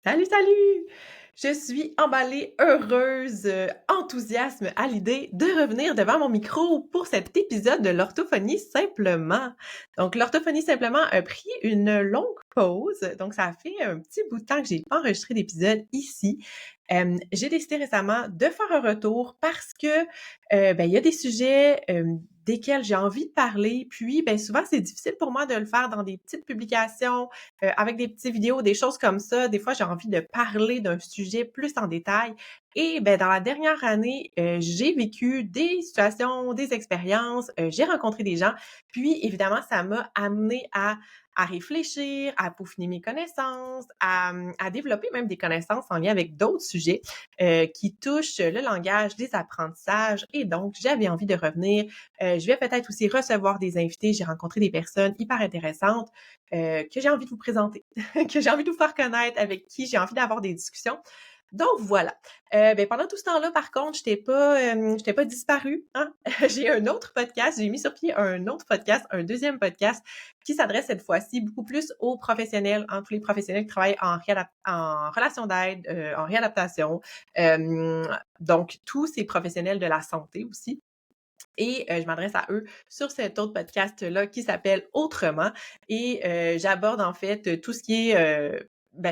Salut, salut! Je suis emballée, heureuse, enthousiasme à l'idée de revenir devant mon micro pour cet épisode de l'Orthophonie Simplement. Donc, l'Orthophonie Simplement a pris une longue pause, donc ça fait un petit bout de temps que j'ai pas enregistré d'épisode ici. J'ai décidé récemment de faire un retour parce que, il y a des sujets, desquels j'ai envie de parler, puis, souvent c'est difficile pour moi de le faire dans des petites publications, avec des petites vidéos, des choses comme ça. Des fois, j'ai envie de parler d'un sujet plus en détail et dans la dernière année, j'ai vécu des situations, des expériences, j'ai rencontré des gens, puis évidemment, ça m'a amené à réfléchir, à peaufiner mes connaissances, à développer même des connaissances en lien avec d'autres sujets, qui touchent le langage, les apprentissages et donc j'avais envie de revenir. Je vais peut-être aussi recevoir des invités. J'ai rencontré des personnes hyper intéressantes que j'ai envie de vous présenter, que j'ai envie de vous faire connaître, avec qui j'ai envie d'avoir des discussions. Donc voilà. Pendant tout ce temps-là, par contre, j'étais pas disparue, hein. J'ai un autre podcast, j'ai mis sur pied un autre podcast, un deuxième podcast qui s'adresse cette fois-ci beaucoup plus aux professionnels, hein, tous les professionnels qui travaillent en relation d'aide, en réadaptation. Donc tous ces professionnels de la santé aussi. Et je m'adresse à eux sur cet autre podcast-là qui s'appelle Autrement et j'aborde en fait tout ce qui est,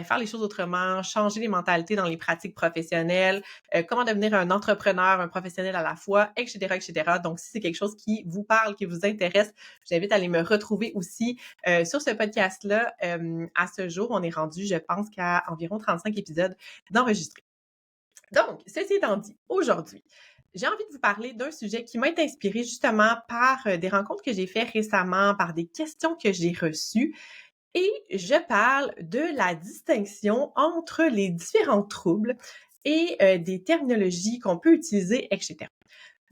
faire les choses autrement, changer les mentalités dans les pratiques professionnelles, comment devenir un entrepreneur, un professionnel à la fois, et cetera, et cetera. Donc si c'est quelque chose qui vous parle, qui vous intéresse, je vous invite à aller me retrouver aussi, sur ce podcast-là. À ce jour, on est rendu, je pense qu'à environ 35 épisodes d'enregistrés. Donc, ceci étant dit, aujourd'hui, j'ai envie de vous parler d'un sujet qui m'a été inspiré justement par des rencontres que j'ai faites récemment, par des questions que j'ai reçues. Et je parle de la distinction entre les différents troubles et des terminologies qu'on peut utiliser, etc.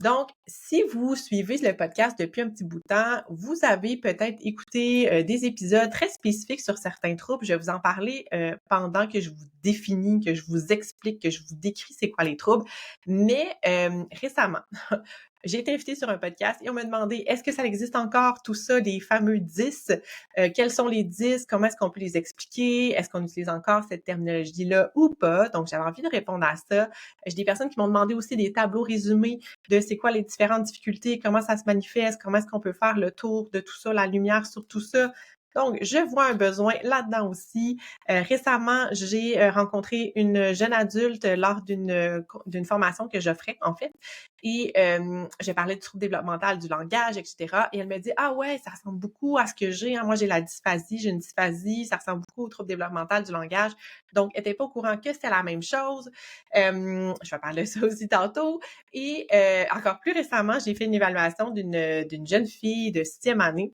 Donc, si vous suivez le podcast depuis un petit bout de temps, vous avez peut-être écouté des épisodes très spécifiques sur certains troubles. Je vais vous en parler pendant que je vous définis, que je vous explique, que je vous décris c'est quoi les troubles. Mais récemment, j'ai été invitée sur un podcast et on m'a demandé est-ce que ça existe encore tout ça, les fameux 10? Quels sont les 10? Comment est-ce qu'on peut les expliquer? Est-ce qu'on utilise encore cette terminologie-là ou pas? Donc, j'avais envie de répondre à ça. J'ai des personnes qui m'ont demandé aussi des tableaux résumés de c'est quoi les différentes difficultés, comment ça se manifeste, comment est-ce qu'on peut faire le tour de tout ça, la lumière sur tout ça. Donc, je vois un besoin là-dedans aussi. Récemment, j'ai rencontré une jeune adulte lors d'une formation que j'offrais, en fait. Et j'ai parlé du trouble développemental du langage, etc. Et elle me dit « Ah ouais, ça ressemble beaucoup à ce que j'ai. Hein. Moi, j'ai la dysphasie, j'ai une dysphasie. Ça ressemble beaucoup au trouble développemental du langage. » Donc, elle n'était pas au courant que c'était la même chose. Je vais parler de ça aussi tantôt. Et encore plus récemment, j'ai fait une évaluation d'une jeune fille de 6e année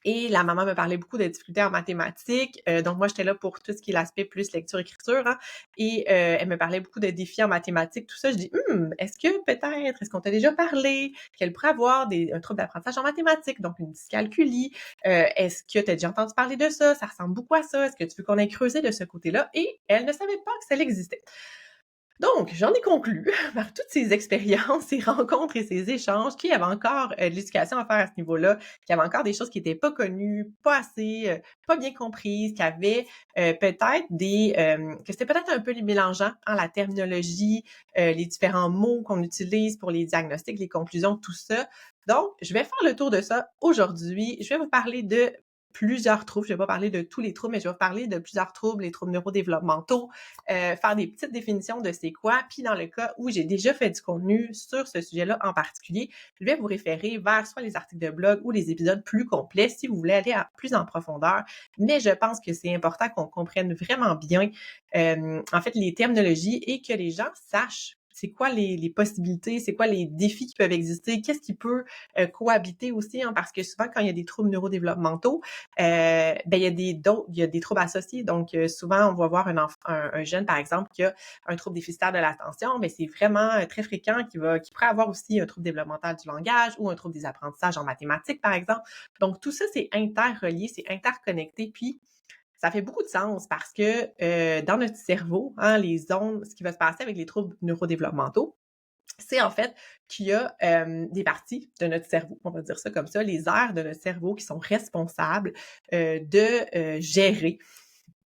et la maman me parlait beaucoup de difficultés en mathématiques. Donc moi, j'étais là pour tout ce qui est l'aspect plus lecture-écriture. Hein, et elle me parlait beaucoup de défis en mathématiques, tout ça. Je dis, est-ce que peut-être, est-ce qu'on t'a déjà parlé qu'elle pourrait avoir un trouble d'apprentissage en mathématiques, donc une dyscalculie? Est-ce que tu as déjà entendu parler de ça? Ça ressemble beaucoup à ça. Est-ce que tu veux qu'on ait creusé de ce côté-là? Et elle ne savait pas que ça existait. Donc, j'en ai conclu, par toutes ces expériences, ces rencontres et ces échanges, qu'il y avait encore de l'éducation à faire à ce niveau-là, qu'il y avait encore des choses qui n'étaient pas connues, pas assez, pas bien comprises, qu'il y avait peut-être que c'était peut-être un peu mélangeant, hein, la terminologie, les différents mots qu'on utilise pour les diagnostics, les conclusions, tout ça. Donc, je vais faire le tour de ça aujourd'hui. Je vais vous parler de plusieurs troubles. Je vais pas parler de tous les troubles, mais je vais vous parler de plusieurs troubles, les troubles neurodéveloppementaux, faire des petites définitions de c'est quoi. Puis dans le cas où j'ai déjà fait du contenu sur ce sujet-là en particulier, je vais vous référer vers soit les articles de blog ou les épisodes plus complets si vous voulez aller plus en profondeur. Mais je pense que c'est important qu'on comprenne vraiment bien en fait les terminologies et que les gens sachent c'est quoi les possibilités, c'est quoi les défis qui peuvent exister, qu'est-ce qui peut cohabiter aussi, hein, parce que souvent quand il y a des troubles neurodéveloppementaux, il y a des troubles associés. Donc, souvent, on va voir un jeune, par exemple, qui a un trouble déficitaire de l'attention, mais c'est vraiment très fréquent qui pourrait avoir aussi un trouble développemental du langage ou un trouble des apprentissages en mathématiques, par exemple. Donc, tout ça, c'est interrelié, c'est interconnecté, puis ça fait beaucoup de sens parce que dans notre cerveau, hein, les ondes, ce qui va se passer avec les troubles neurodéveloppementaux, c'est en fait qu'il y a des parties de notre cerveau, on va dire ça comme ça, les aires de notre cerveau qui sont responsables de gérer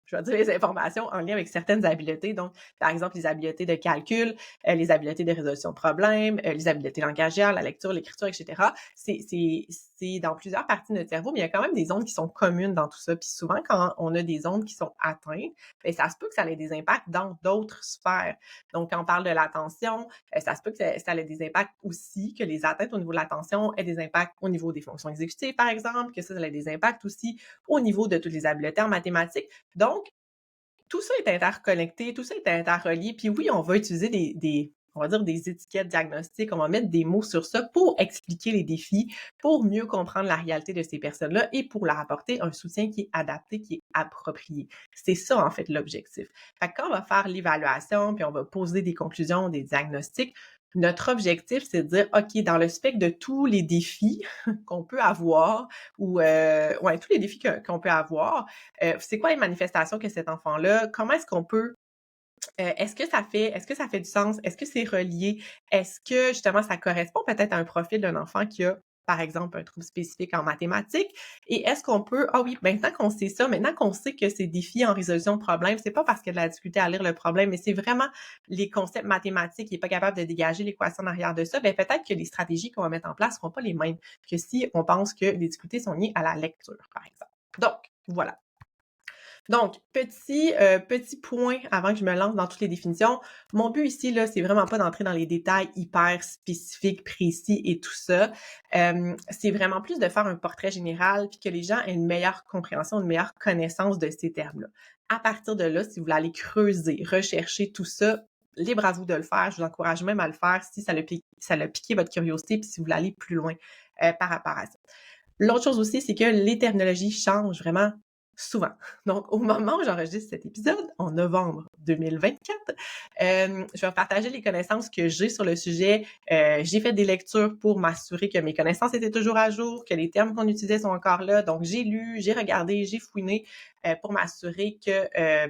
je vais dire les informations en lien avec certaines habiletés. Donc, par exemple, les habiletés de calcul, les habiletés de résolution de problèmes, les habiletés langagières, la lecture, l'écriture, etc. C'est dans plusieurs parties de notre cerveau, mais il y a quand même des zones qui sont communes dans tout ça. Puis souvent, quand on a des zones qui sont atteintes, bien, ça se peut que ça ait des impacts dans d'autres sphères. Donc, quand on parle de l'attention, ça se peut que ça ait des impacts aussi, que les atteintes au niveau de l'attention aient des impacts au niveau des fonctions exécutives, par exemple, que ça ait des impacts aussi au niveau de toutes les habiletés en mathématiques. Donc, tout ça est interconnecté, tout ça est interrelié. Puis oui, on va utiliser on va dire des étiquettes diagnostiques, on va mettre des mots sur ça pour expliquer les défis, pour mieux comprendre la réalité de ces personnes-là et pour leur apporter un soutien qui est adapté, qui est approprié. C'est ça, en fait, l'objectif. Fait que quand on va faire l'évaluation, puis on va poser des conclusions, des diagnostics, notre objectif, c'est de dire, OK, dans le spectre de tous les défis qu'on peut avoir, ou tous les défis qu'on peut avoir, c'est quoi les manifestations que cet enfant-là, comment est-ce qu'on peut est-ce que ça fait du sens? Est-ce que c'est relié? Est-ce que justement ça correspond peut-être à un profil d'un enfant qui a, par exemple, un trouble spécifique en mathématiques? Et est-ce qu'on peut ah oui, maintenant qu'on sait ça, maintenant qu'on sait que ces défis en résolution de problèmes, c'est pas parce qu'il y a de la difficulté à lire le problème, mais c'est vraiment les concepts mathématiques, il est pas capable de dégager l'équation en arrière de ça, bien peut-être que les stratégies qu'on va mettre en place seront pas les mêmes que si on pense que les difficultés sont liées à la lecture, par exemple. Donc, voilà. Donc, petit point avant que je me lance dans toutes les définitions. Mon but ici, là, c'est vraiment pas d'entrer dans les détails hyper spécifiques, précis et tout ça. C'est vraiment plus de faire un portrait général puis que les gens aient une meilleure compréhension, une meilleure connaissance de ces termes-là. À partir de là, si vous voulez aller creuser, rechercher tout ça, libre à vous de le faire. Je vous encourage même à le faire si ça a piqué votre curiosité puis si vous voulez aller plus loin par rapport à ça. L'autre chose aussi, c'est que les terminologies changent vraiment souvent. Donc, au moment où j'enregistre cet épisode, en novembre 2024, je vais partager les connaissances que j'ai sur le sujet. J'ai fait des lectures pour m'assurer que mes connaissances étaient toujours à jour, que les termes qu'on utilisait sont encore là. Donc, j'ai lu, j'ai regardé, j'ai fouiné pour m'assurer que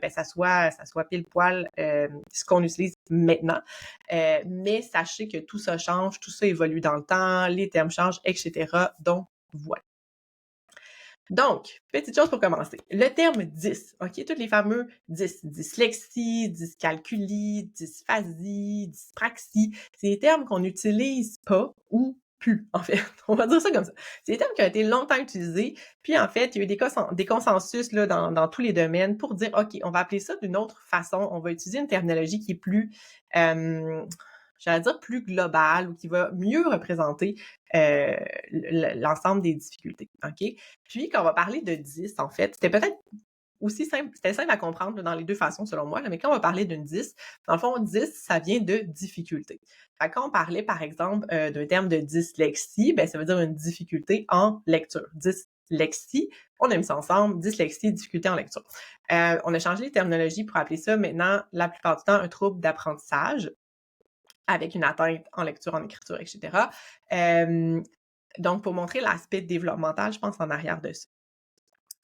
ça soit pile poil ce qu'on utilise maintenant. Mais sachez que tout ça change, tout ça évolue dans le temps, les termes changent, etc. Donc, voilà. Donc, petite chose pour commencer. Le terme 10, OK? Tous les fameux 10, dyslexie, dyscalculie, dysphasie, dyspraxie, c'est des termes qu'on n'utilise pas ou plus, en fait. On va dire ça comme ça. C'est des termes qui ont été longtemps utilisés, puis en fait, il y a eu des consensus là, dans tous les domaines pour dire, OK, on va appeler ça d'une autre façon, on va utiliser une terminologie qui est plus, j'allais dire plus globale ou qui va mieux représenter l'ensemble des difficultés, OK? Puis, quand on va parler de 10, en fait, c'était peut-être aussi simple, c'était simple à comprendre dans les deux façons selon moi, mais quand on va parler d'une 10, dans le fond, 10, ça vient de difficulté. Fait que quand on parlait, par exemple, d'un terme de dyslexie, ben, ça veut dire une difficulté en lecture. Dyslexie, on a mis ça ensemble, dyslexie, difficulté en lecture. On a changé les terminologies pour appeler ça maintenant, la plupart du temps, un trouble d'apprentissage avec une atteinte en lecture, en écriture, etc. Donc, pour montrer l'aspect développemental, je pense, en arrière de ça.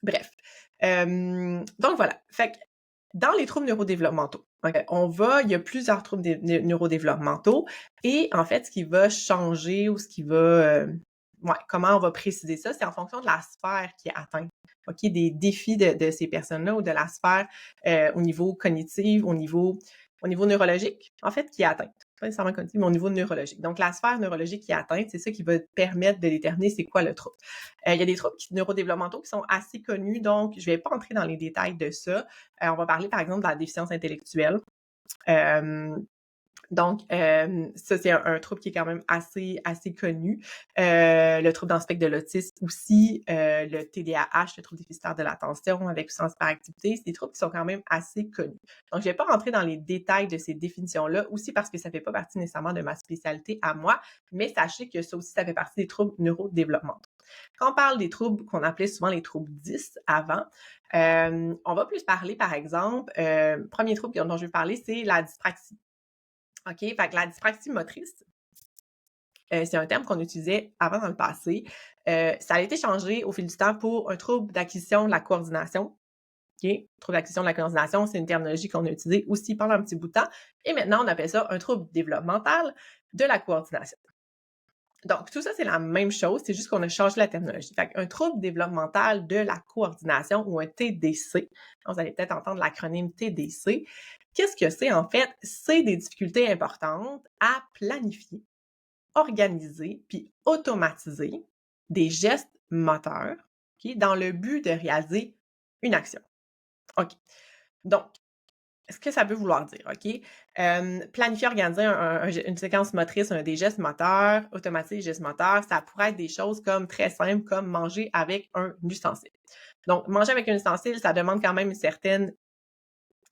Bref. Donc, voilà. Fait que dans les troubles neurodéveloppementaux, okay, il y a plusieurs troubles neurodéveloppementaux et en fait, ce qui va changer ou ce qui va... comment on va préciser ça, c'est en fonction de la sphère qui est atteinte. OK, des défis de ces personnes-là ou de la sphère au niveau cognitif, au niveau neurologique, en fait, qui est atteinte. Pas nécessairement cognitif, mais au niveau neurologique. Donc, la sphère neurologique qui est atteinte, c'est ça qui va permettre de déterminer c'est quoi le trouble. Il y a des troubles neurodéveloppementaux qui sont assez connus, donc je ne vais pas entrer dans les détails de ça. On va parler, par exemple, de la déficience intellectuelle. Donc, ça, c'est un trouble qui est quand même assez connu. Le trouble dans le spectre de l'autisme aussi, le TDAH, le trouble déficitaire de l'attention avec puissance hyperactivité, c'est des troubles qui sont quand même assez connus. Donc, je vais pas rentrer dans les détails de ces définitions-là, aussi parce que ça fait pas partie nécessairement de ma spécialité à moi, mais sachez que ça aussi, ça fait partie des troubles neurodéveloppementaux. Quand on parle des troubles qu'on appelait souvent les troubles 10 avant, on va plus parler, par exemple, premier trouble dont je vais parler, c'est la dyspraxie. OK? Fait que la dyspraxie motrice, c'est un terme qu'on utilisait avant dans le passé. Ça a été changé au fil du temps pour un trouble d'acquisition de la coordination. OK? Trouble d'acquisition de la coordination, c'est une terminologie qu'on a utilisée aussi pendant un petit bout de temps. Et maintenant, on appelle ça un trouble développemental de la coordination. Donc, tout ça, c'est la même chose, c'est juste qu'on a changé la terminologie. Fait qu'un trouble développemental de la coordination ou un TDC, vous allez peut-être entendre l'acronyme TDC. Qu'est-ce que c'est en fait? C'est des difficultés importantes à planifier, organiser puis automatiser des gestes moteurs, OK, dans le but de réaliser une action. OK. Donc, ce que ça peut vouloir dire, OK? Planifier, organiser une séquence motrice, des gestes moteurs, automatiser les gestes moteurs, ça pourrait être des choses comme très simples, comme manger avec un ustensile. Donc, manger avec un ustensile, ça demande quand même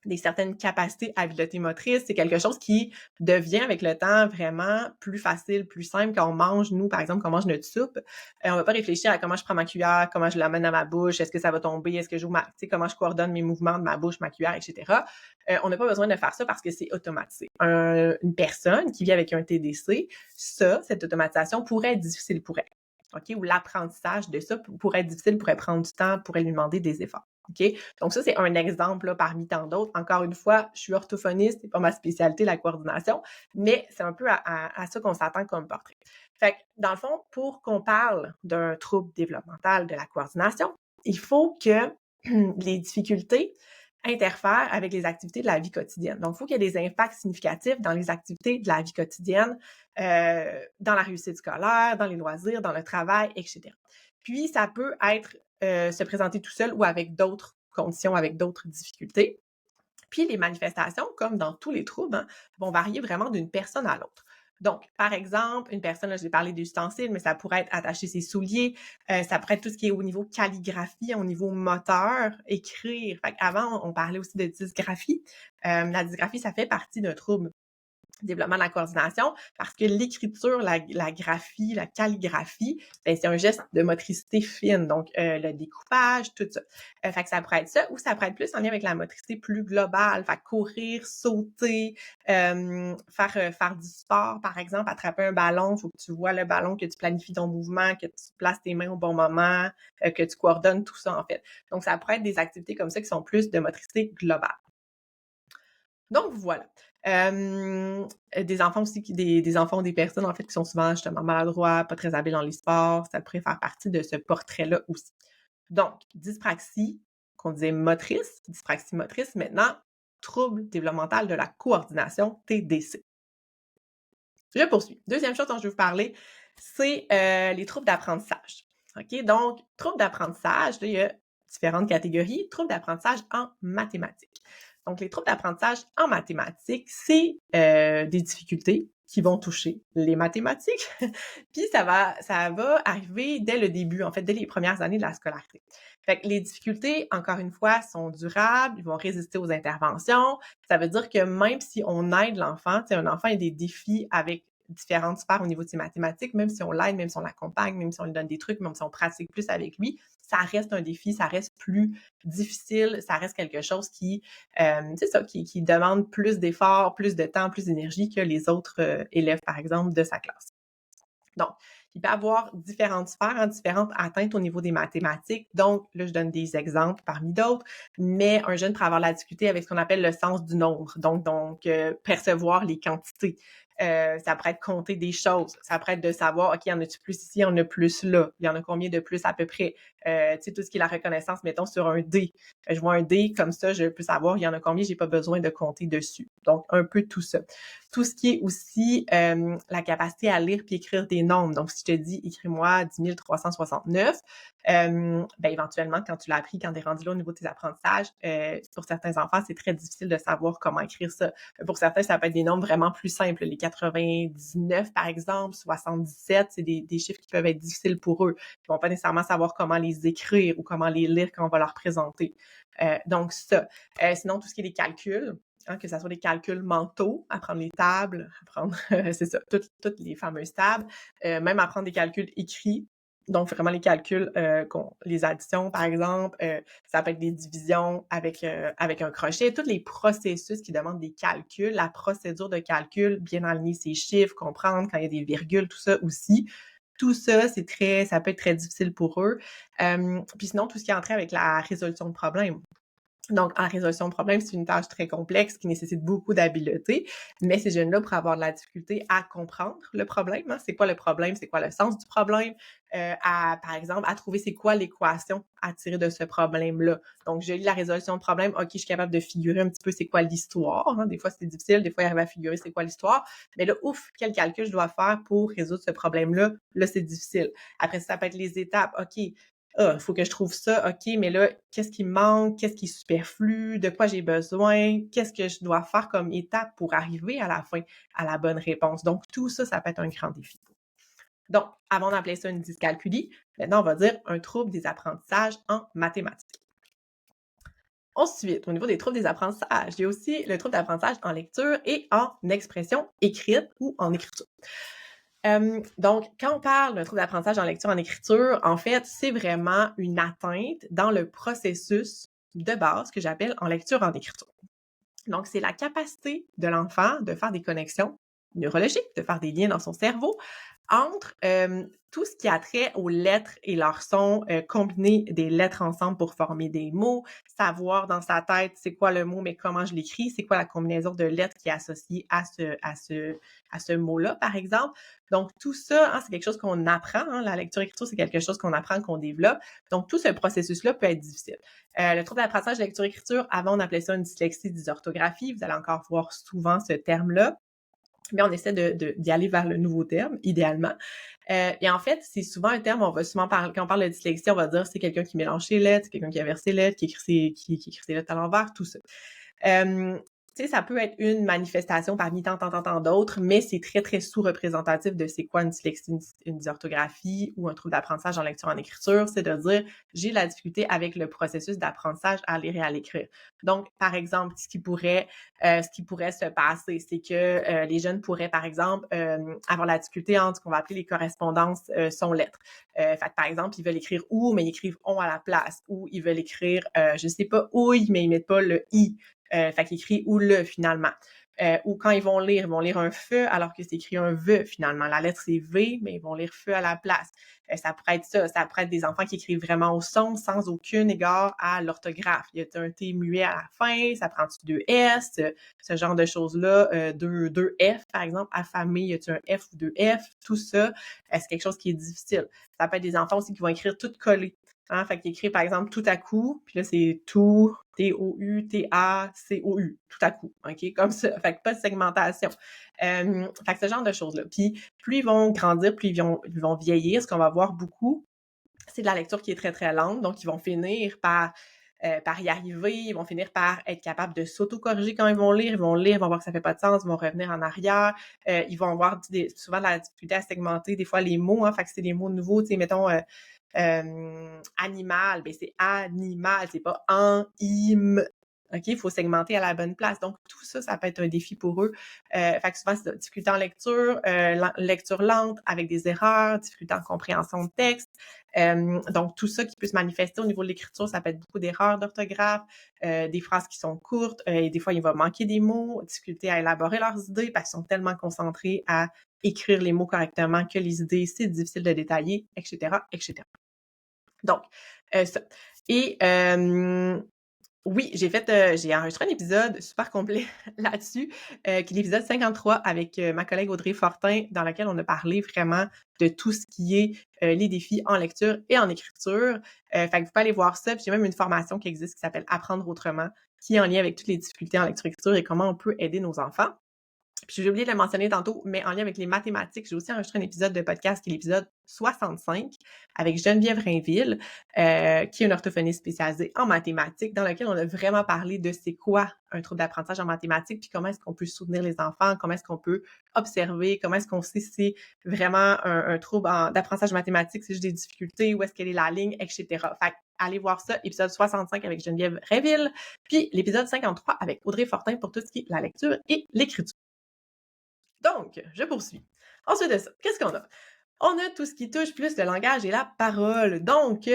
des certaines capacités habiletés motrices. C'est quelque chose qui devient avec le temps vraiment plus facile, plus simple quand on mange, nous, par exemple, quand on mange notre soupe. On va pas réfléchir à comment je prends ma cuillère, comment je l'amène à ma bouche, est-ce que ça va tomber, est-ce que j'ouvre tu sais, comment je coordonne mes mouvements de ma bouche, ma cuillère, etc. On n'a pas besoin de faire ça parce que c'est automatisé. Une personne qui vit avec un TDC, cette automatisation pourrait être difficile pour elle. OK? Ou l'apprentissage de ça pourrait être difficile, pourrait prendre du temps, pourrait lui demander des efforts. OK? Donc ça, c'est un exemple là, parmi tant d'autres. Encore une fois, je suis orthophoniste, c'est pas ma spécialité, la coordination, mais c'est un peu à ça qu'on s'attend comme portrait. Fait que, dans le fond, pour qu'on parle d'un trouble développemental de la coordination, il faut que les difficultés interfèrent avec les activités de la vie quotidienne. Donc, il faut qu'il y ait des impacts significatifs dans les activités de la vie quotidienne, dans la réussite scolaire, dans les loisirs, dans le travail, etc. Puis, ça peut être se présenter tout seul ou avec d'autres conditions, avec d'autres difficultés. Puis les manifestations, comme dans tous les troubles, hein, vont varier vraiment d'une personne à l'autre. Donc, par exemple, une personne, là, je vais parler d'ustensiles, mais ça pourrait être attacher ses souliers, ça pourrait être tout ce qui est au niveau calligraphie, au niveau moteur, écrire. Fait avant, on parlait aussi de dysgraphie. La dysgraphie, ça fait partie d'un trouble développement de la coordination, parce que l'écriture, la graphie, la calligraphie, ben, c'est un geste de motricité fine, donc le découpage, tout ça. Fait que ça pourrait être ça, ou ça pourrait être plus en lien avec la motricité plus globale, fait courir, sauter, faire du sport, par exemple, attraper un ballon, il faut que tu vois le ballon, que tu planifies ton mouvement, que tu places tes mains au bon moment, que tu coordonnes tout ça, en fait. Donc, ça pourrait être des activités comme ça qui sont plus de motricité globale. Donc voilà. Des enfants aussi des enfants ou des personnes en fait qui sont souvent justement maladroits, pas très habiles dans les sports, ça pourrait faire partie de ce portrait-là aussi. Donc, dyspraxie, qu'on disait motrice, dyspraxie motrice, maintenant, trouble développemental de la coordination, TDC. Je poursuis. Deuxième chose dont je vais vous parler, c'est les troubles d'apprentissage. OK? Donc, troubles d'apprentissage, là, il y a différentes catégories. Troubles d'apprentissage en mathématiques. Donc, les troubles d'apprentissage en mathématiques, c'est des difficultés qui vont toucher les mathématiques. Puis, ça va arriver dès le début, en fait, dès les premières années de la scolarité. Fait que les difficultés, encore une fois, sont durables, ils vont résister aux interventions. Ça veut dire que même si on aide l'enfant, tu sais, un enfant a des défis avec différentes sphères au niveau de ses mathématiques, même si on l'aide, même si on l'accompagne, même si on lui donne des trucs, même si on pratique plus avec lui, ça reste un défi, ça reste plus difficile, ça reste quelque chose qui, c'est ça, qui demande plus d'efforts, plus de temps, plus d'énergie que les autres élèves, par exemple, de sa classe. Donc, il peut y avoir différentes sphères, hein, différentes atteintes au niveau des mathématiques. Donc, là, je donne des exemples parmi d'autres, mais un jeune peut avoir la difficulté avec ce qu'on appelle le sens du nombre. Donc percevoir les quantités. Ça pourrait être compter des choses. Ça pourrait être de savoir, OK, y en a-tu plus ici, il y en a plus là. Il y en a combien de plus à peu près? Tu sais, tout ce qui est la reconnaissance, mettons, sur un dé. Je vois un dé, comme ça, je peux savoir, il y en a combien, j'ai pas besoin de compter dessus. Donc, un peu tout ça. Tout ce qui est aussi la capacité à lire puis écrire des nombres. Donc, si je te dis, écris-moi 10 369, ben, éventuellement, quand tu l'as appris, quand tu es rendu là au niveau de tes apprentissages, pour certains enfants, c'est très difficile de savoir comment écrire ça. Pour certains, ça peut être des nombres vraiment plus simples. Les 99, par exemple, 77, c'est des chiffres qui peuvent être difficiles pour eux. Ils vont pas nécessairement savoir comment les écrire ou comment les lire quand on va leur présenter. Donc, ça. Sinon, tout ce qui est les calculs, hein, que ce soit des calculs mentaux, apprendre les tables, apprendre, c'est ça, toutes les fameuses tables, même apprendre des calculs écrits. Donc, vraiment les calculs, les additions, par exemple, ça peut être des divisions avec un crochet, tous les processus qui demandent des calculs, la procédure de calcul, bien aligner ses chiffres, comprendre quand il y a des virgules, tout ça aussi. Tout ça, ça peut être très difficile pour eux. Puis sinon, tout ce qui est entré avec la résolution de problèmes. Donc, en résolution de problème, c'est une tâche très complexe qui nécessite beaucoup d'habileté, mais ces jeunes-là pourraient avoir de la difficulté à comprendre le problème, hein. C'est quoi le problème? C'est quoi le sens du problème? Par exemple, à trouver c'est quoi l'équation à tirer de ce problème-là. Donc, je lis la résolution de problème, OK, je suis capable de figurer un petit peu c'est quoi l'histoire, hein. Des fois, c'est difficile, des fois, il arrive à figurer c'est quoi l'histoire. Mais là, ouf, quel calcul je dois faire pour résoudre ce problème-là? Là, c'est difficile. Après ça peut être les étapes. OK, ah, il faut que je trouve ça, OK, mais là, qu'est-ce qui me manque? Qu'est-ce qui est superflu? De quoi j'ai besoin? Qu'est-ce que je dois faire comme étape pour arriver à la fin à la bonne réponse? Donc, tout ça, ça peut être un grand défi. Donc, avant d'appeler ça une dyscalculie, maintenant, on va dire un trouble des apprentissages en mathématiques. Ensuite, au niveau des troubles des apprentissages, il y a aussi le trouble d'apprentissage en lecture et en expression écrite ou en écriture. Donc, quand on parle d'un trouble d'apprentissage en lecture, en écriture, en fait, c'est vraiment une atteinte dans le processus de base que j'appelle en lecture, en écriture. Donc, c'est la capacité de l'enfant de faire des connexions neurologiques, de faire des liens dans son cerveau entre tout ce qui a trait aux lettres et leurs sons, combiner des lettres ensemble pour former des mots, savoir dans sa tête c'est quoi le mot, mais comment je l'écris, c'est quoi la combinaison de lettres qui est associée à ce mot-là, par exemple. Donc, tout ça, hein, c'est quelque chose qu'on apprend. Hein, la lecture-écriture, c'est quelque chose qu'on apprend, qu'on développe. Donc, tout ce processus-là peut être difficile. Le trouble d'apprentissage de lecture-écriture, avant, on appelait ça une dyslexie, dysorthographie. Vous allez encore voir souvent ce terme-là. Mais on essaie d'y aller vers le nouveau terme, idéalement. Et en fait, c'est souvent un terme, on va souvent parler, quand on parle de dyslexie, on va dire c'est quelqu'un qui mélange ses lettres, c'est quelqu'un qui inverse ses lettres, qui écrit ses lettres à l'envers, tout ça. Tu sais, ça peut être une manifestation parmi tant d'autres, mais c'est très, très sous-représentatif de c'est quoi une dyslexie, une dysorthographie ou un trouble d'apprentissage en lecture, en écriture. C'est de dire, j'ai la difficulté avec le processus d'apprentissage à lire et à l'écrire. Donc, par exemple, ce qui pourrait se passer, c'est que les jeunes pourraient, par exemple, avoir la difficulté entre ce qu'on va appeler les correspondances son-lettres. Fait que, par exemple, ils veulent écrire ou, mais ils écrivent on à la place, ou ils veulent écrire, je sais pas, ouille, mais ils mettent pas le i. Fait qu'ils écrivent ou le finalement. Ou quand ils vont lire un feu alors que c'est écrit un ve finalement. La lettre c'est V, mais ils vont lire feu à la place. Ça pourrait être ça. Ça pourrait être des enfants qui écrivent vraiment au son sans aucun égard à l'orthographe. Il y a un T muet à la fin, ça prend-tu deux S, ce genre de choses-là, deux F par exemple, affamé, y a-tu un F ou deux F, tout ça, c'est quelque chose qui est difficile. Ça peut être des enfants aussi qui vont écrire tout collé. Hein, fait qu'il écrit, par exemple, tout à coup, puis là, c'est tout, T-O-U, T-A-C-O-U, tout à coup, OK? Comme ça. Fait que pas de segmentation. Fait que ce genre de choses-là. Puis, plus ils vont grandir, plus ils vont vieillir, ce qu'on va voir beaucoup, c'est de la lecture qui est très, très lente. Donc, ils vont finir par y arriver, ils vont finir par être capables de s'auto-corriger quand ils vont lire, ils vont voir que ça fait pas de sens, ils vont revenir en arrière, ils vont avoir souvent de la difficulté à segmenter des fois les mots, hein, fait que c'est des mots nouveaux, tu sais, mettons, animal, ben c'est animal, c'est pas OK, il faut segmenter à la bonne place. Donc, tout ça, ça peut être un défi pour eux. Fait que souvent, c'est difficulté en lecture, lecture lente avec des erreurs, difficulté en compréhension de texte. Donc, tout ça qui peut se manifester au niveau de l'écriture, ça peut être beaucoup d'erreurs d'orthographe, des phrases qui sont courtes, et des fois, il va manquer des mots, difficulté à élaborer leurs idées parce qu'ils sont tellement concentrés à écrire les mots correctement que les idées, c'est difficile de détailler, etc., etc. Donc, ça. Et oui, j'ai enregistré un épisode super complet là-dessus, qui est l'épisode 53 avec ma collègue Audrey Fortin, dans lequel on a parlé vraiment de tout ce qui est les défis en lecture et en écriture. Fait que vous pouvez aller voir ça. Puis j'ai même une formation qui existe qui s'appelle Apprendre autrement, qui est en lien avec toutes les difficultés en lecture-écriture et comment on peut aider nos enfants. Puis j'ai oublié de le mentionner tantôt, mais en lien avec les mathématiques, j'ai aussi enregistré un épisode de podcast qui est l'épisode 65 avec Geneviève Rainville, qui est une orthophoniste spécialisée en mathématiques, dans lequel on a vraiment parlé de c'est quoi un trouble d'apprentissage en mathématiques, puis comment est-ce qu'on peut soutenir les enfants, comment est-ce qu'on peut observer, comment est-ce qu'on sait si c'est vraiment un trouble d'apprentissage mathématique, c'est juste des difficultés, où est-ce qu'elle est la ligne, etc. Fait que allez voir ça, épisode 65 avec Geneviève Rainville, puis l'épisode 53 avec Audrey Fortin pour tout ce qui est la lecture et l'écriture. Donc, je poursuis. Ensuite de ça, qu'est-ce qu'on a? On a tout ce qui touche plus le langage et la parole. Donc,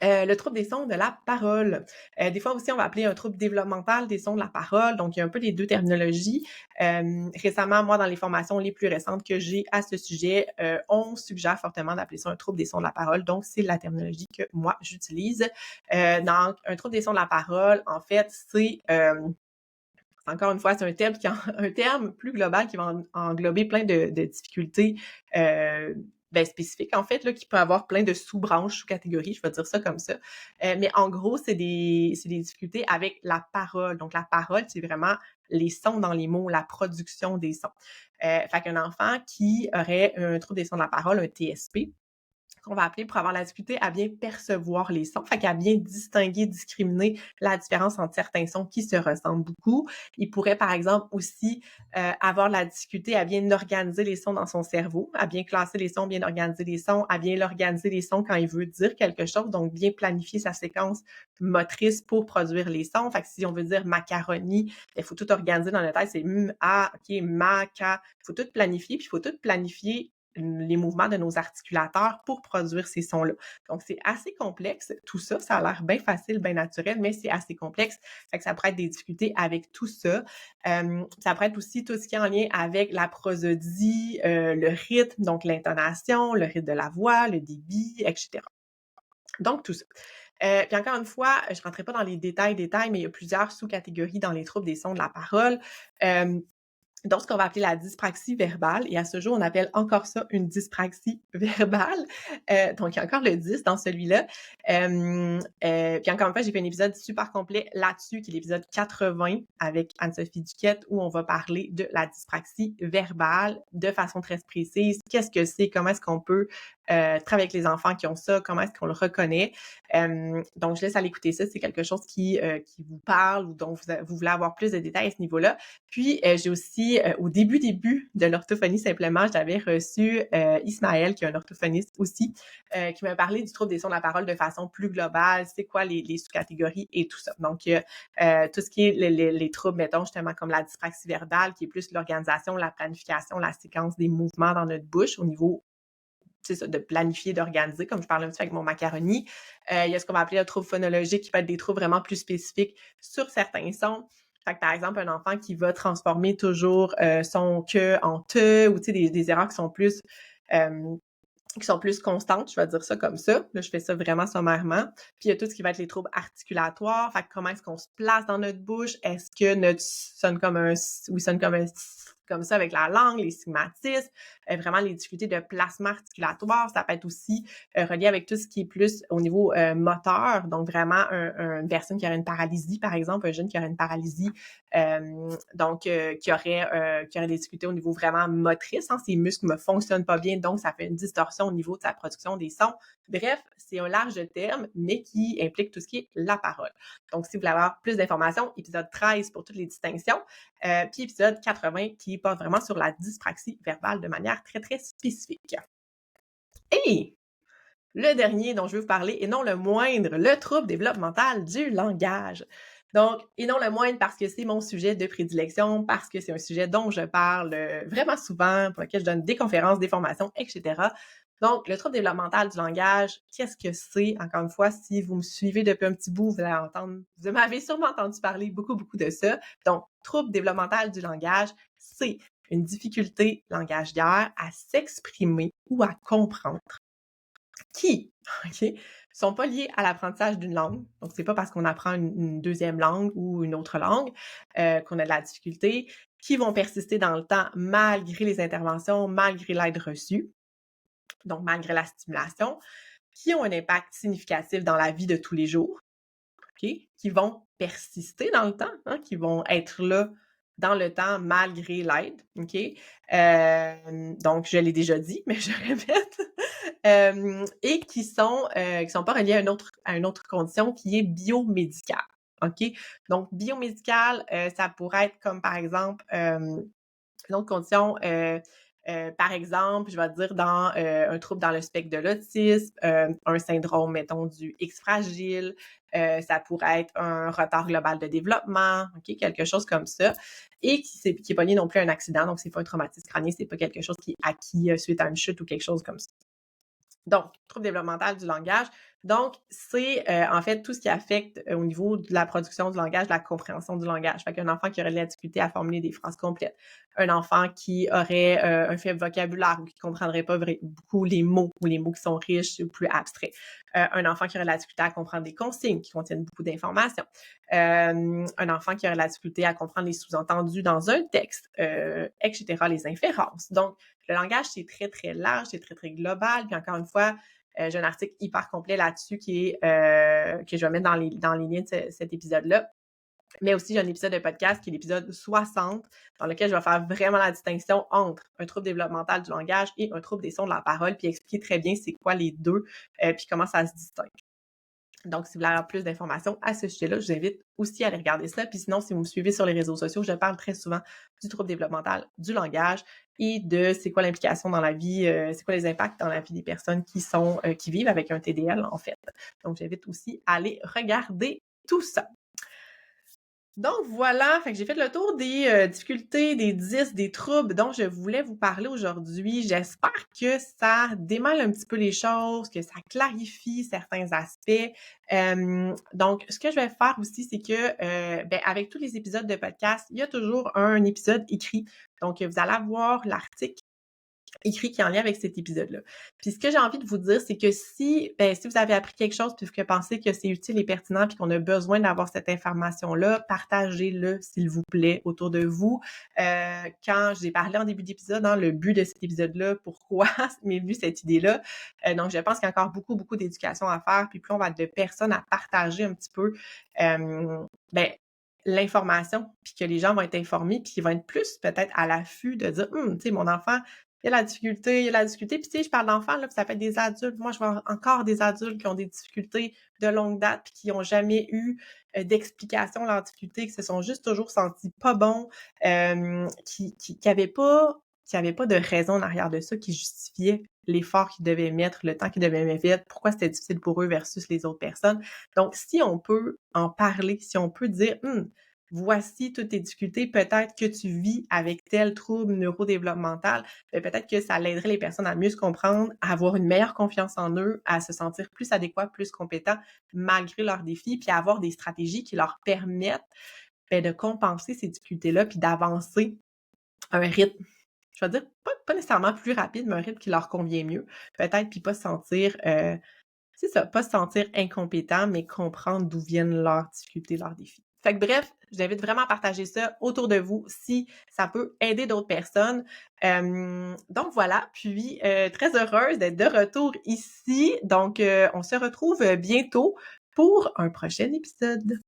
Le trouble des sons de la parole. Des fois aussi, on va appeler un trouble développemental des sons de la parole. Donc, il y a un peu les 2 terminologies. Récemment, moi, dans les formations les plus récentes que j'ai à ce sujet, on suggère fortement d'appeler ça un trouble des sons de la parole. Donc, c'est la terminologie que moi, j'utilise. Donc, un trouble des sons de la parole, en fait, encore une fois, c'est un terme un terme plus global qui va englober plein de difficultés, spécifiques en fait, là, qui peut avoir plein de sous-branches, sous-catégories, je vais dire ça comme ça. Mais en gros, c'est des difficultés avec la parole. Donc la parole, c'est vraiment les sons dans les mots, la production des sons. Fait qu'un enfant qui aurait un trouble des sons de la parole, un TSP, qu'on va appeler pour avoir la difficulté à bien percevoir les sons, fait qu'à bien distinguer, discriminer la différence entre certains sons qui se ressemblent beaucoup. Il pourrait, par exemple, aussi avoir la difficulté à bien organiser les sons dans son cerveau, à bien classer les sons, bien organiser les sons, à bien organiser les sons quand il veut dire quelque chose, donc bien planifier sa séquence motrice pour produire les sons. Fait que si on veut dire macaroni, il faut tout organiser dans la tête, c'est ok, maca, il faut tout planifier, puis il faut tout planifier les mouvements de nos articulateurs pour produire ces sons-là. Donc, c'est assez complexe, tout ça. Ça a l'air bien facile, bien naturel, mais c'est assez complexe. Fait que ça pourrait être des difficultés avec tout ça. Ça pourrait être aussi tout ce qui est en lien avec la prosodie, le rythme, donc l'intonation, le rythme de la voix, le débit, etc. Donc, tout ça. Puis encore une fois, je ne rentrerai pas dans les détails, mais il y a plusieurs sous-catégories dans les troubles des sons de la parole. Donc, ce qu'on va appeler la dyspraxie verbale, et à ce jour, on appelle encore ça une dyspraxie verbale. Donc, il y a encore le 10 dans celui-là. Puis encore une fois, j'ai fait un épisode super complet là-dessus, qui est l'épisode 80 avec Anne-Sophie Duquette, où on va parler de la dyspraxie verbale de façon très précise. Qu'est-ce que c'est? Comment est-ce qu'on peut travailler avec les enfants qui ont ça? Comment est-ce qu'on le reconnaît? Donc, je laisse aller écouter ça. C'est quelque chose qui vous parle ou dont vous voulez avoir plus de détails à ce niveau-là. Puis, j'ai aussi, au début de l'orthophonie simplement, j'avais reçu Ismaël, qui est un orthophoniste aussi, qui m'a parlé du trouble des sons de la parole de façon plus globale, c'est quoi les sous-catégories et tout ça. Donc, tout ce qui est les troubles, mettons, justement, comme la dyspraxie verbale, qui est plus l'organisation, la planification, la séquence des mouvements dans notre bouche au niveau, c'est ça, de planifier, d'organiser, comme je parlais un petit peu avec mon macaroni. Il y a ce qu'on va appeler le trouble phonologique, qui peut être des troubles vraiment plus spécifiques sur certains sons. Fait que, par exemple, un enfant qui va transformer toujours son que en te, ou des erreurs qui sont plus constantes, je vais dire ça comme ça. Là, je fais ça vraiment sommairement. Puis il y a tout ce qui va être les troubles articulatoires. Fait que comment est-ce qu'on se place dans notre bouche? Est-ce que notre sonne comme un oui, sonne comme ça avec la langue, les stigmatismes, vraiment les difficultés de placement articulatoire. Ça peut être aussi relié avec tout ce qui est plus au niveau moteur. Donc vraiment une personne qui aurait une paralysie, par exemple, un jeune qui aurait une paralysie, qui aurait des difficultés au niveau vraiment motrice. Hein, ses muscles ne fonctionnent pas bien, donc ça fait une distorsion au niveau de sa production des sons. Bref, c'est un large terme, mais qui implique tout ce qui est la parole. Donc, si vous voulez avoir plus d'informations, épisode 13 pour toutes les distinctions, puis épisode 80 qui porte vraiment sur la dyspraxie verbale de manière très, très spécifique. Et le dernier dont je veux vous parler, et non le moindre, le trouble développemental du langage. Donc, et non le moindre parce que c'est mon sujet de prédilection, parce que c'est un sujet dont je parle vraiment souvent, pour lequel je donne des conférences, des formations, etc. Donc, le trouble développemental du langage, qu'est-ce que c'est? Encore une fois, si vous me suivez depuis un petit bout, vous m'avez sûrement entendu parler beaucoup, beaucoup de ça. Donc, trouble développemental du langage, c'est une difficulté langagière à s'exprimer ou à comprendre qui, OK, sont pas liés à l'apprentissage d'une langue. Donc, c'est pas parce qu'on apprend une deuxième langue ou une autre langue qu'on a de la difficulté, qui vont persister dans le temps malgré les interventions, malgré l'aide reçue, donc malgré la stimulation, qui ont un impact significatif dans la vie de tous les jours, OK, qui vont persister dans le temps, hein, qui vont être là dans le temps malgré l'aide, OK? Donc, je l'ai déjà dit, mais je répète. Et qui sont pas reliés à une autre condition qui est biomédicale. OK? Donc, biomédicale, ça pourrait être comme par exemple une autre condition, par exemple, je vais dire dans un trouble dans le spectre de l'autisme, un syndrome, mettons, du X fragile, ça pourrait être un retard global de développement, OK, quelque chose comme ça, et qui est pas lié non plus à un accident, donc c'est pas un traumatisme crânien, c'est pas quelque chose qui est acquis suite à une chute ou quelque chose comme ça. Donc, trouble développemental du langage, Donc, c'est, en fait, tout ce qui affecte, au niveau de la production du langage, de la compréhension du langage. Fait qu'un enfant qui aurait de la difficulté à formuler des phrases complètes, un enfant qui aurait, un faible vocabulaire ou qui ne comprendrait pas beaucoup les mots ou les mots qui sont riches ou plus abstraits, un enfant qui aurait de la difficulté à comprendre des consignes qui contiennent beaucoup d'informations, un enfant qui aurait de la difficulté à comprendre les sous-entendus dans un texte, et cetera, les inférences. Donc, le langage, c'est très, très large, c'est très, très global. Puis encore une fois, j'ai un article hyper complet là-dessus qui est que je vais mettre dans les liens de cet épisode-là. Mais aussi, j'ai un épisode de podcast qui est l'épisode 60, dans lequel je vais faire vraiment la distinction entre un trouble développemental du langage et un trouble des sons de la parole, puis expliquer très bien c'est quoi les deux, puis comment ça se distingue. Donc, si vous voulez avoir plus d'informations à ce sujet-là, je vous invite aussi à aller regarder ça. Puis sinon, si vous me suivez sur les réseaux sociaux, je parle très souvent du trouble développemental du langage et de c'est quoi l'implication dans la vie, c'est quoi les impacts dans la vie des personnes qui vivent avec un TDL, en fait. Donc, j'invite aussi à aller regarder tout ça. Donc voilà, fait que j'ai fait le tour des, difficultés, des 10, des troubles dont je voulais vous parler aujourd'hui. J'espère que ça démêle un petit peu les choses, que ça clarifie certains aspects. Donc ce que je vais faire aussi, c'est que, avec tous les épisodes de podcast, il y a toujours un épisode écrit. Donc vous allez avoir l'article écrit qui est en lien avec cet épisode-là. Puis ce que j'ai envie de vous dire, c'est que si vous avez appris quelque chose puis que vous pensez que c'est utile et pertinent puis qu'on a besoin d'avoir cette information-là, partagez-le, s'il vous plaît, autour de vous. Quand j'ai parlé en début d'épisode, le but de cet épisode-là, pourquoi m'est venue cette idée-là. Donc, je pense qu'il y a encore beaucoup, beaucoup d'éducation à faire. Puis plus on va être de personnes à partager un petit peu, l'information, puis que les gens vont être informés, puis qu'ils vont être plus peut-être à l'affût de dire, tu sais, mon enfant, il y a la difficulté, il y a la difficulté. Puis tu sais, je parle d'enfants, là, puis ça peut être des adultes. Moi, je vois encore des adultes qui ont des difficultés de longue date, puis qui n'ont jamais eu d'explication de leurs difficultés, qui se sont juste toujours sentis pas bons, qui n'avaient pas, de raison en arrière de ça, qui justifiait l'effort qu'ils devaient mettre, le temps qu'ils devaient mettre, pourquoi c'était difficile pour eux versus les autres personnes. Donc, si on peut en parler, si on peut dire, voici toutes tes difficultés, peut-être que tu vis avec tel trouble neurodéveloppemental, peut-être que ça l'aiderait les personnes à mieux se comprendre, à avoir une meilleure confiance en eux, à se sentir plus adéquats, plus compétents malgré leurs défis, puis à avoir des stratégies qui leur permettent de compenser ces difficultés-là, puis d'avancer à un rythme, je vais dire, pas nécessairement plus rapide, mais un rythme qui leur convient mieux, peut-être, puis pas se sentir, c'est ça, pas se sentir incompétent, mais comprendre d'où viennent leurs difficultés, leurs défis. Fait que bref, je vous invite vraiment à partager ça autour de vous si ça peut aider d'autres personnes. Donc voilà, puis très heureuse d'être de retour ici. Donc on se retrouve bientôt pour un prochain épisode.